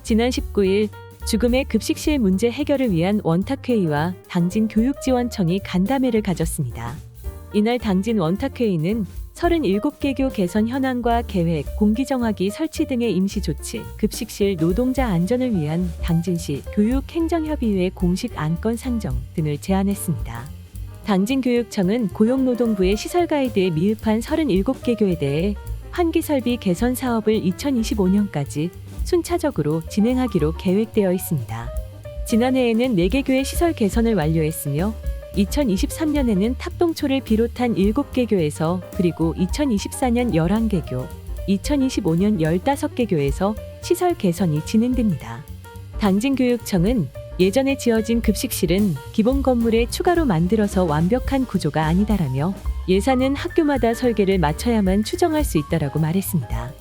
지난 19일 죽음의 급식실 문제 해결을 위한 원탁회의와 당진교육지원청이 간담회를 가졌습니다. 이날 당진 원탁회의는 37개교 개선 현황과 계획, 공기정화기 설치 등의 임시조치, 급식실 노동자 안전을 위한 당진시 교육행정협의회 공식 안건 상정 등을 제안했습니다. 당진교육청은 고용노동부의 시설 가이드에 미흡한 37개교에 대해 환기설비 개선 사업을 2025년까지 순차적으로 진행하기로 계획되어 있습니다. 지난해에는 4개 교의 시설 개선을 완료했으며 2023년에는 탑동초를 비롯한 7개 교에서 그리고 2024년 11개 교, 2025년 15개 교에서 시설 개선이 진행됩니다. 당진교육청은 예전에 지어진 급식실은 기본 건물에 추가로 만들어서 완벽한 구조가 아니다라며 예산은 학교마다 설계를 맞춰야만 추정할 수 있다라고 말했습니다.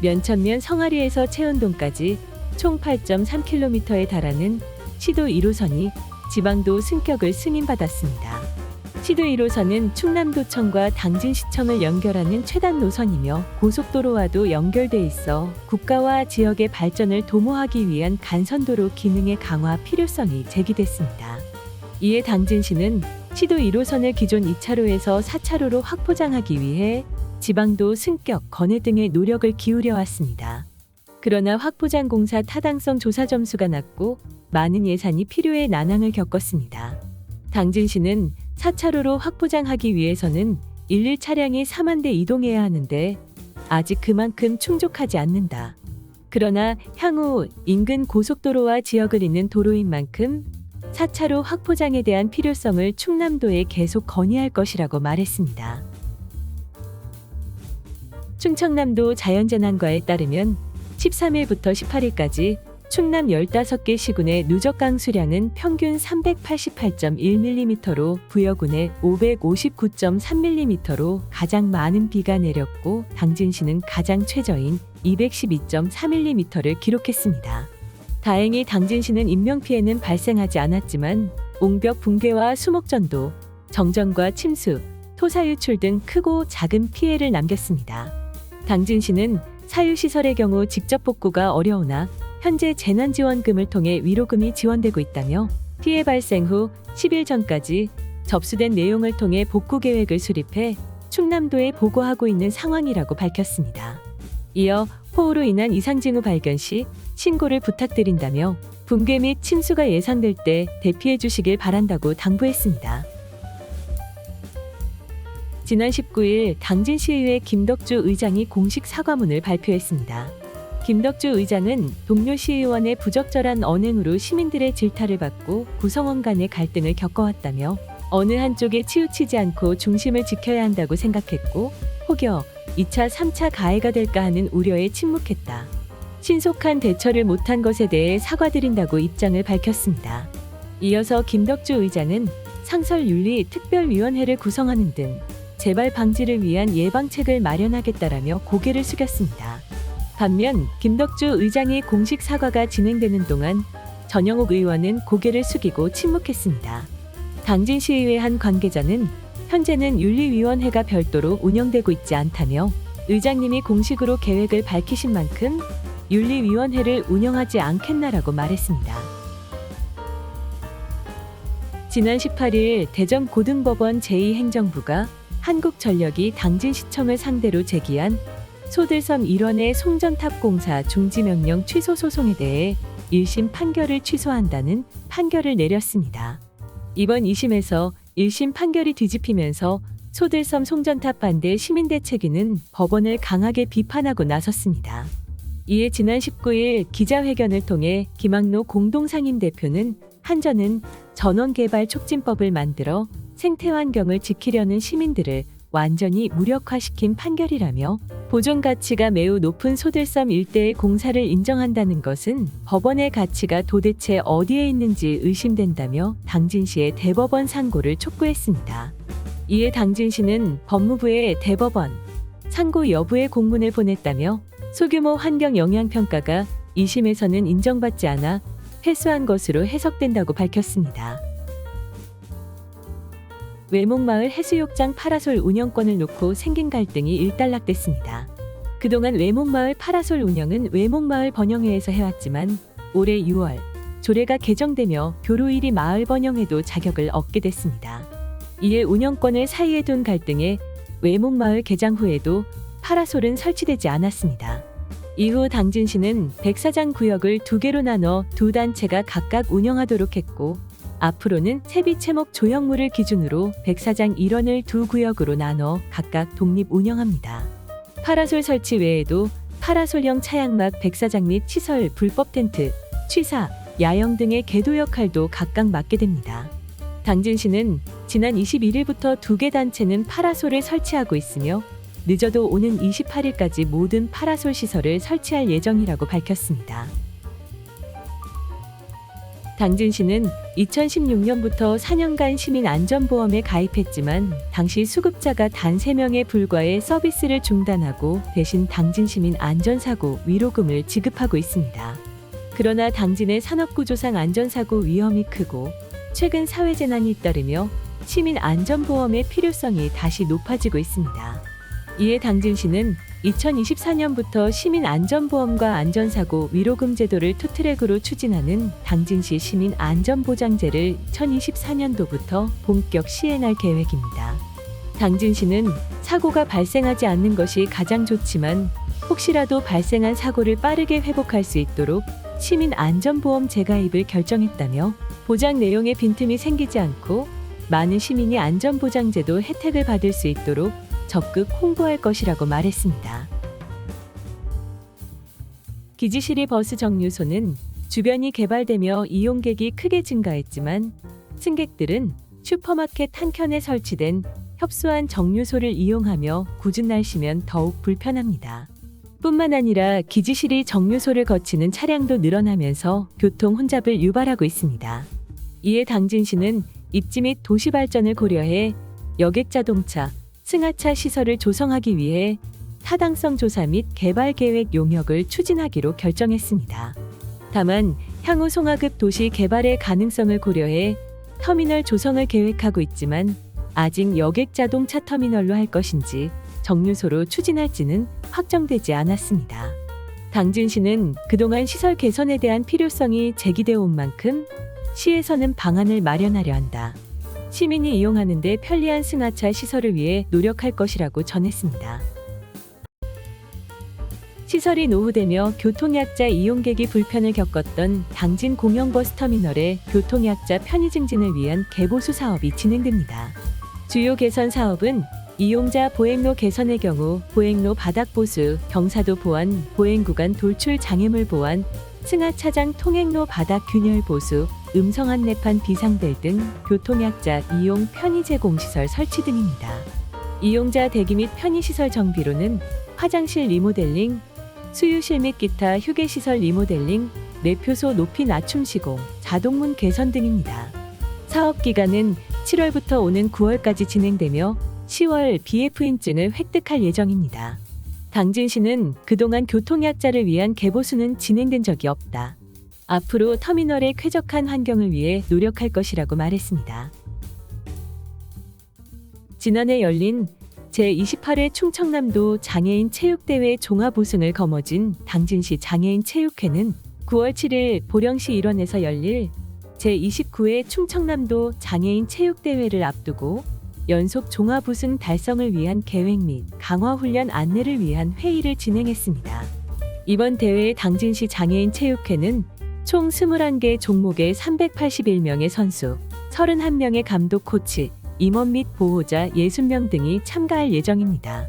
면천면 성아리에서 채운동까지 총 8.3km에 달하는 시도 1호선이 지방도 승격을 승인받았습니다. 시도 1호선은 충남도청과 당진시청을 연결하는 최단 노선이며 고속도로와도 연결돼 있어 국가와 지역의 발전을 도모하기 위한 간선도로 기능의 강화 필요성이 제기됐습니다. 이에 당진시는 시도 1호선을 기존 2차로에서 4차로로 확보장하기 위해 지방도 승격, 건해 등의 노력을 기울여 왔습니다. 그러나 확보장 공사 타당성 조사 점수가 낮고 많은 예산이 필요해 난항을 겪었습니다. 당진시는 4차로로 확보장하기 위해서는 일일 차량이 4만 대 이동해야 하는데 아직 그만큼 충족하지 않는다. 그러나 향후 인근 고속도로와 지역을 잇는 도로인 만큼 4차로 확보장에 대한 필요성을 충남도에 계속 건의할 것이라고 말했습니다. 충청남도 자연재난과에 따르면 13일부터 18일까지 충남 15개 시군의 누적 강수량은 평균 388.1mm로 부여군에 559.3mm로 가장 많은 비가 내렸고 당진시는 가장 최저인 212.3mm를 기록했습니다. 다행히 당진시는 인명피해는 발생하지 않았지만 옹벽 붕괴와 수목전도, 정전과 침수, 토사 유출 등 크고 작은 피해를 남겼습니다. 당진시는 사유시설의 경우 직접 복구가 어려우나 현재 재난지원금을 통해 위로금이 지원되고 있다며 피해 발생 후 10일 전까지 접수된 내용을 통해 복구 계획을 수립해 충남도에 보고하고 있는 상황이라고 밝혔습니다. 이어 호우로 인한 이상 징후 발견 시 신고를 부탁드린다며 붕괴 및 침수가 예상될 때 대피해 주시길 바란다고 당부했습니다. 지난 19일 당진시의회 김덕주 의장이 공식 사과문을 발표했습니다. 김덕주 의장은 동료 시의원의 부적절한 언행으로 시민들의 질타를 받고 구성원 간의 갈등을 겪어왔다며 어느 한쪽에 치우치지 않고 중심을 지켜야 한다고 생각했고 혹여 2차, 3차 가해가 될까 하는 우려에 침묵했다. 신속한 대처를 못한 것에 대해 사과드린다고 입장을 밝혔습니다. 이어서 김덕주 의장은 상설윤리특별위원회를 구성하는 등 재발 방지를 위한 예방책을 마련하겠다라며 고개를 숙였습니다. 반면 김덕주 의장의 공식 사과가 진행되는 동안 전영옥 의원은 고개를 숙이고 침묵했습니다. 당진시의회 한 관계자는 현재는 윤리위원회가 별도로 운영되고 있지 않다며 의장님이 공식으로 계획을 밝히신 만큼 윤리위원회를 운영하지 않겠나라고 말했습니다. 지난 18일 대전고등법원 제2행정부가 한국전력이 당진시청을 상대로 제기한 소들섬 1원의 송전탑 공사 중지명령 취소 소송에 대해 1심 판결을 취소한다는 판결을 내렸습니다. 이번 2심에서 1심 판결이 뒤집히면서 소들섬 송전탑 반대 시민대책위는 법원을 강하게 비판하고 나섰습니다. 이에 지난 19일 기자회견을 통해 김학노 공동상임대표는 한전은 전원개발 촉진법을 만들어 생태환경을 지키려는 시민들을 완전히 무력화시킨 판결이라며 보존 가치가 매우 높은 소들섬 일대의 공사를 인정한다는 것은 법원의 가치가 도대체 어디에 있는지 의심된다며 당진시의 대법원 상고를 촉구했습니다. 이에 당진시는 법무부에 대법원 상고 여부의 공문을 보냈다며 소규모 환경 영향평가가 2심에서는 인정받지 않아 패소한 것으로 해석된다고 밝혔습니다. 외목마을 해수욕장 파라솔 운영권을 놓고 생긴 갈등이 일단락됐습니다. 그동안 외목마을 파라솔 운영은 외목마을 번영회에서 해왔지만 올해 6월 조례가 개정되며 교로1이 마을 번영회도 자격을 얻게 됐습니다. 이에 운영권을 사이에 둔 갈등에 외목마을 개장 후에도 파라솔은 설치되지 않았습니다. 이후 당진시는 백사장 구역을 2개로 나눠 두 단체가 각각 운영하도록 했고 앞으로는 세비채목 조형물을 기준으로 백사장 일원을 두 구역으로 나눠 각각 독립 운영합니다. 파라솔 설치 외에도 파라솔형 차양막 백사장 및 시설 불법 텐트, 취사, 야영 등의 계도 역할도 각각 맡게 됩니다. 당진시는 지난 21일부터 2개 단체는 파라솔을 설치하고 있으며 늦어도 오는 28일까지 모든 파라솔 시설을 설치할 예정이라고 밝혔습니다. 당진시는 2016년부터 4년간 시민안전보험에 가입했지만 당시 수급자가 단 3명에 불과해 서비스를 중단하고 대신 당진시민 안전사고 위로금을 지급하고 있습니다. 그러나 당진의 산업구조상 안전사고 위험이 크고 최근 사회재난이 잇따르며 시민안전보험의 필요성이 다시 높아지고 있습니다. 이에 당진시는 2024년부터 시민안전보험과 안전사고 위로금 제도를 투트랙으로 추진하는 당진시 시민안전보장제를 2024년도부터 본격 시행할 계획입니다. 당진시는 사고가 발생하지 않는 것이 가장 좋지만 혹시라도 발생한 사고를 빠르게 회복할 수 있도록 시민안전보험 재가입을 결정했다며 보장 내용에 빈틈이 생기지 않고 많은 시민이 안전보장제도 혜택을 받을 수 있도록 적극 홍보할 것이라고 말했습니다. 기지시리 버스 정류소는 주변이 개발되며 이용객이 크게 증가했지만 승객들은 슈퍼마켓 한켠에 설치된 협소한 정류소를 이용하며 궂은 날씨면 더욱 불편합니다. 뿐만 아니라 기지시리 정류소를 거치는 차량도 늘어나면서 교통 혼잡을 유발하고 있습니다. 이에 당진시는 입지 및 도시 발전을 고려해 여객자동차, 승하차 시설을 조성하기 위해 타당성 조사 및 개발 계획 용역을 추진하기로 결정했습니다. 다만 향후 송하급 도시 개발의 가능성을 고려해 터미널 조성을 계획하고 있지만 아직 여객자동차 터미널로 할 것인지 정류소로 추진할지는 확정되지 않았습니다. 당진시는 그동안 시설 개선에 대한 필요성이 제기되어 온 만큼 시에서는 방안을 마련하려 한다. 시민이 이용하는 데 편리한 승하차 시설을 위해 노력할 것이라고 전했습니다. 시설이 노후되며 교통약자 이용객이 불편을 겪었던 당진 공영버스 터미널의 교통약자 편의 증진을 위한 개보수 사업이 진행됩니다. 주요 개선 사업은 이용자 보행로 개선의 경우 보행로 바닥 보수, 경사도 보완, 보행구간 돌출 장애물 보완, 승하차장 통행로 바닥 균열 보수, 음성 안내판 비상벨 등 교통약자 이용 편의 제공 시설 설치 등입니다. 이용자 대기 및 편의시설 정비로는 화장실 리모델링, 수유실 및 기타 휴게시설 리모델링, 매표소 높이 낮춤 시공, 자동문 개선 등입니다. 사업 기간은 7월부터 오는 9월까지 진행되며 10월 BF인증을 획득할 예정입니다. 당진시는 그동안 교통약자를 위한 개보수는 진행된 적이 없다. 앞으로 터미널의 쾌적한 환경을 위해 노력할 것이라고 말했습니다. 지난해 열린 제28회 충청남도 장애인 체육대회 종합 우승을 거머쥔 당진시 장애인 체육회는 9월 7일 보령시 일원에서 열릴 제29회 충청남도 장애인 체육대회를 앞두고 연속 종합 우승 달성을 위한 계획 및 강화 훈련 안내를 위한 회의를 진행했습니다. 이번 대회의 당진시 장애인 체육회는 총 21개 종목의 381명의 선수, 31명의 감독 코치, 임원 및 보호자 60명 등이 참가할 예정입니다.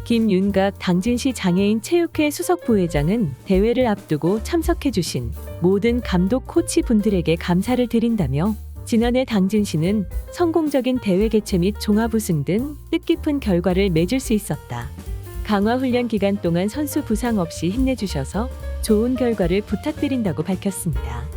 김윤각 당진시 장애인 체육회 수석 부회장은 대회를 앞두고 참석해주신 모든 감독 코치 분들에게 감사를 드린다며 지난해 당진시는 성공적인 대회 개최 및 종합 우승 등 뜻깊은 결과를 맺을 수 있었다. 강화 훈련 기간 동안 선수 부상 없이 힘내주셔서 좋은 결과를 부탁드린다고 밝혔습니다.